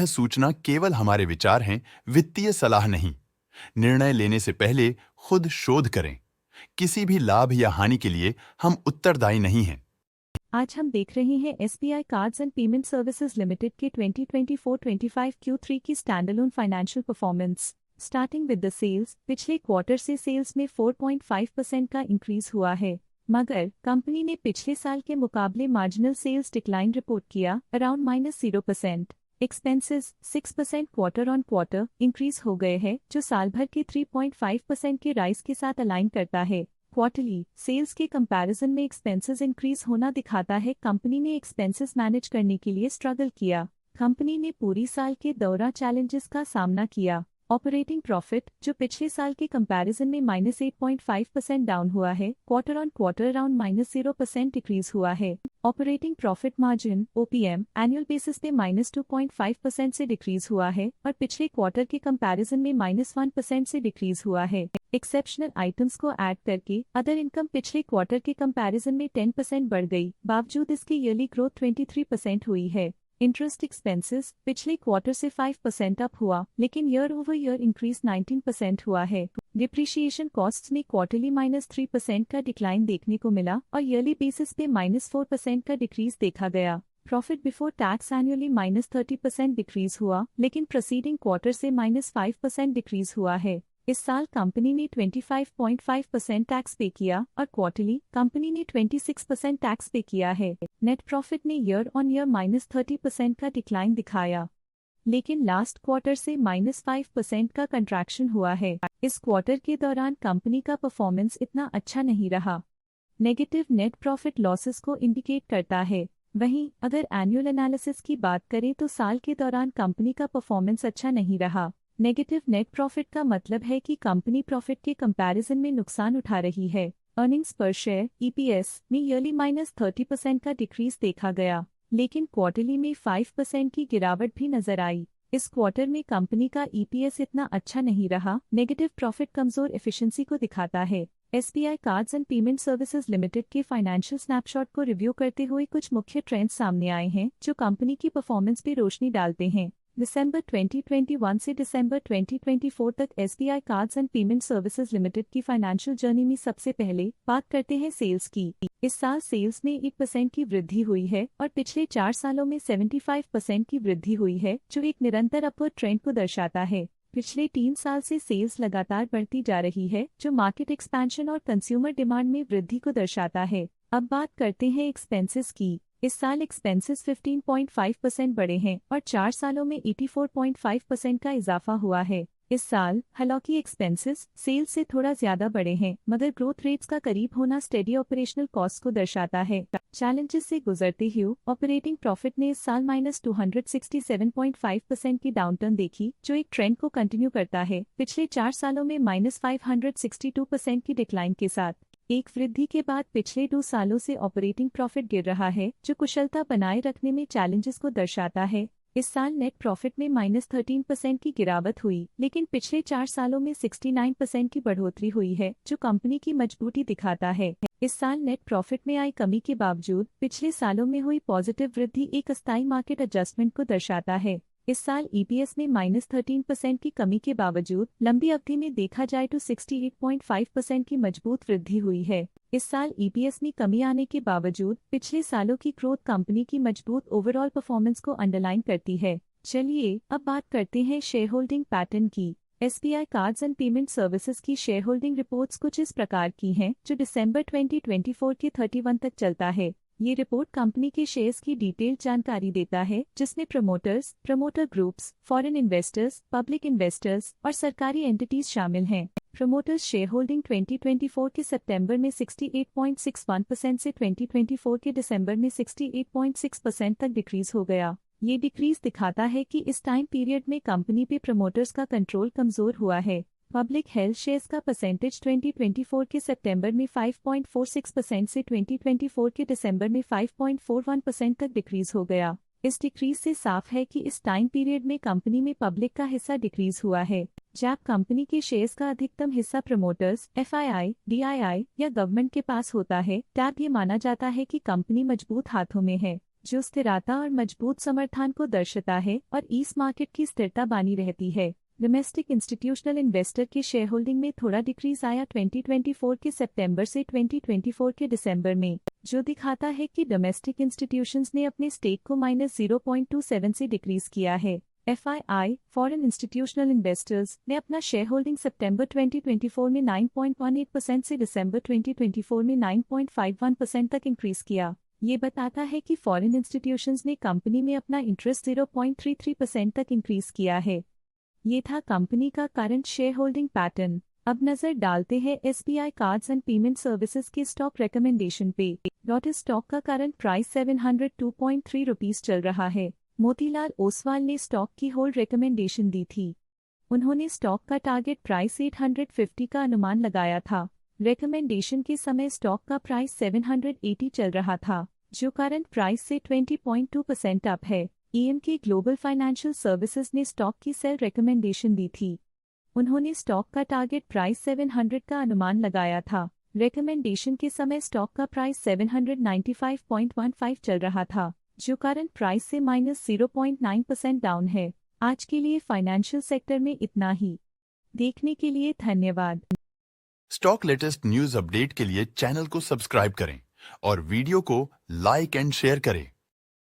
सूचना केवल हमारे विचार हैं, वित्तीय सलाह नहीं। निर्णय लेने से पहले खुद शोध करें। किसी भी लाभ या हानि के लिए हम उत्तरदायी नहीं हैं। आज हम देख रहे हैं SBI cards and payment services limited के 2024-25 Q3 की standalone financial performance. Starting with the sales, पिछले क्वार्टर से सेल्स में 4.5% का इंक्रीज हुआ है, मगर कंपनी ने पिछले साल के मुकाबले मार्जिनल सेल्स डिक्लाइन रिपोर्ट किया, around -0%। Expenses 6% quarter on quarter increase हो गए हैं, जो साल भर के 3.5% के राइज के साथ अलाइन करता है। क्वार्टरली सेल्स के कंपैरिजन में एक्सपेंसेस इंक्रीज होना दिखाता है कंपनी ने एक्सपेंसेस मैनेज करने के लिए स्ट्रगल किया। कंपनी ने पूरी साल के दौरान चैलेंजेस का सामना किया। ऑपरेटिंग प्रॉफिट, जो पिछले साल के कंपैरिजन में -8.5% डाउन हुआ है, quarter on quarter around -0% decrease हुआ है। Operating profit margin OPM annual basis पे -2.5% से डिक्रीज हुआ है और पिछले क्वार्टर के कंपैरिजन में -1% से डिक्रीज हुआ है। एक्सेप्शनल आइटम्स को ऐड करके अदर इनकम पिछले क्वार्टर के कंपैरिजन में 10% बढ़ गई, बावजूद इसके ईयरली ग्रोथ 23% हुई है। इंटरेस्ट एक्सपेंसेस पिछले क्वार्टर से 5% अप हुआ, लेकिन ईयर ओवर ईयर इंक्रीज 19% हुआ है। डिप्रिशिएशन कॉस्ट्स में क्वार्टरली -3% का डिक्लाइन देखने को मिला और ईयरली बेसिस पे -4% का डिक्रीज देखा गया। Profit before tax annually -30% decrease हुआ, लेकिन प्रीसीडिंग क्वार्टर से -5% डिक्रीज हुआ है। इस साल कंपनी ने 25.5% टैक्स पे किया और क्वार्टरली कंपनी ने 26% टैक्स पे किया है। नेट प्रॉफिट ने ईयर ऑन ईयर -30% का डिक्लाइन दिखाया, लेकिन लास्ट क्वार्टर से -5% का कंट्रैक्शन हुआ है। इस क्वार्टर के दौरान कंपनी का परफॉर्मेंस इतना अच्छा नहीं रहा। नेगेटिव नेट प्रॉफिट लॉसेस को इंडिकेट करता है। वहीं अगर एनुअल एनालिसिस की बात करें तो साल के दौरान कंपनी का परफॉर्मेंस अच्छा नहीं रहा। नेगेटिव नेट प्रॉफिट का मतलब है कि कंपनी प्रॉफिट के कंपैरिजन में नुकसान उठा रही है। अर्निंग्स पर शेयर EPS में ईयरली -30% का डिक्रीज देखा गया, लेकिन क्वार्टरली में 5% की गिरावट भी नजर आई। इस क्वार्टर में कंपनी का EPS इतना अच्छा नहीं रहा। नेगेटिव प्रॉफिट कमजोर एफिशिएंसी को दिखाता है। SBI cards and payment services limited के फाइनेंशियल स्नैपशॉट को रिव्यू करते हुए कुछ मुख्य ट्रेंड्स सामने आए हैं, जो कंपनी की परफॉर्मेंस पे रोशनी डालते हैं। दिसंबर 2021 से दिसंबर 2024 तक SBI cards and payment services limited की फाइनेंशियल जर्नी में सबसे पहले बात करते हैं सेल्स की। इस साल सेल्स में 1% की वृद्धि हुई है और पिछले 4 सालों में 75% की वृद्धि हुई है, जो एक निरंतर अपवर्ड ट्रेंड को दर्शाता है। पिछले 3 साल से सेल्स लगातार बढ़ती जा रही है, जो मार्केट एक्सपेंशन और कंज्यूमर डिमांड में वृद्धि को दर्शाता है। अब बात करते हैं एक्सपेंसेस की। इस साल एक्सपेंसेस 15.5% बढ़े हैं और 4 सालों में 84.5% का इजाफा हुआ है। इस साल हालांकि एक्सपेंसेस सेल्स से थोड़ा ज्यादा बढ़े हैं, मगर ग्रोथ रेट्स का करीब होना स्टेडी ऑपरेशनल कॉस्ट को दर्शाता है। चैलेंजेस से गुजरते हुए ऑपरेटिंग प्रॉफिट ने इस साल -267.5% की डाउनटर्न देखी, जो एक ट्रेंड को कंटिन्यू करता है, पिछले 4 सालों में -562% की डिक्लाइन के साथ। एक वृद्धि के बाद पिछले 2 सालों से ऑपरेटिंग प्रॉफिट गिर रहा है, जो कुशलता बनाए रखने में चैलेंजेस को दर्शाता है। इस साल नेट प्रॉफिट में -13% की गिरावट हुई, लेकिन पिछले 4 सालों में 69% की बढ़ोतरी हुई है, जो कंपनी की मजबूती दिखाता है। इस साल नेट प्रॉफिट में आई कमी के बावजूद पिछले सालों में हुई पॉजिटिव वृद्धि एक अस्थायी मार्केट एडजस्टमेंट को दर्शाता है। इस साल EPS में -13% की कमी के बावजूद लंबी अवधि में देखा जाए तो 68.5% की मजबूत वृद्धि हुई है। इस साल EPS में कमी आने के बावजूद पिछले सालों की ग्रोथ कंपनी की मजबूत ओवरऑल परफॉर्मेंस को अंडरलाइन करती है। चलिए अब बात करते हैं शेयर होल्डिंग पैटर्न की। SBI cards and payment services की शेयर होल्डिंग रिपोर्ट्स कुछ इस प्रकार की हैं, जो दिसंबर 2024 के 31 तक चलता है। ये रिपोर्ट कंपनी के शेयर्स की डिटेल्ड जानकारी देता है, जिसमें promoters, promoter groups, foreign investors, public investors और सरकारी एंटिटीज शामिल हैं। प्रमोटर्स शेयर होल्डिंग 2024 के सितंबर में 68.61% से 2024 के दिसंबर में 68.6% तक डिक्रीज हो गया। ये डिक्रीज दिखाता है कि इस टाइम पीरियड में कंपनी पे प्रमोटर्स का कंट्रोल कमजोर हुआ है। पब्लिक हेल्थ शेयर्स का परसेंटेज 2024 के सितंबर में 5.46% से 2024 के दिसंबर में 5.41% तक डिक्रीज हो गया। इस डिक्रीज से साफ है कि इस टाइम पीरियड में कंपनी में पब्लिक का हिस्सा डिक्रीज हुआ है। जब कंपनी के शेयर्स का अधिकतम हिस्सा प्रमोटर्स, FII, DII या गवर्नमेंट के पास होता है, तब ये माना जाता है कि कंपनी मजबूत हाथों में है। जो स्थिरता और मजबूत समर्थन को दर्शाता है और इस मार्केट की स्थिरता बनी रहती है। डोमेस्टिक इंस्टीट्यूशनल इन्वेस्टर की शेयर होल्डिंग में थोड़ा डिक्रीज आया 2024 के सितंबर से 2024 के दिसंबर में, जो दिखाता है कि डोमेस्टिक इंस्टीट्यूशंस ने अपने स्टेक को -0.27 से डिक्रीज किया है। FII फॉरेन इंस्टीट्यूशनल इन्वेस्टर्स ने अपना शेयर होल्डिंग सितंबर 2024 में 9.18% से दिसंबर 2024 में 9.51% तक इंक्रीज किया। ये बताता है कि फॉरेन इंस्टीट्यूशंस ने कंपनी में अपना इंटरेस्ट 0.33% तक इंक्रीज किया है। ये था कंपनी का करंट शेयर होल्डिंग पैटर्न। अब नजर डालते हैं SBI cards and payment services के स्टॉक रिकमेंडेशन पे। डॉट स्टॉक का करंट प्राइस 702.3 रुपीस चल रहा है। मोतीलाल ओसवाल ने स्टॉक की होल्ड रिकमेंडेशन दी थी। उन्होंने स्टॉक का टारगेट प्राइस 850 का अनुमान लगाया था। रिकमेंडेशन के समय स्टॉक का प्राइस 780 चल रहा था, जो करंट प्राइस से 20.2% अप है। EMK ग्लोबल फाइनेंशियल सर्विसेज ने स्टॉक की सेल रिकमेंडेशन दी थी। उन्होंने स्टॉक का टारगेट प्राइस 700 का अनुमान लगाया था। रिकमेंडेशन के समय स्टॉक का प्राइस 795.15 चल रहा था, जो करंट प्राइस से -0.9% डाउन है। आज के लिए फाइनेंशियल सेक्टर में इतना ही। देखने के लिए धन्यवाद। स्टॉक लेटेस्ट न्यूज अपडेट के लिए चैनल को सब्सक्राइब करें और वीडियो को लाइक एंड शेयर करें।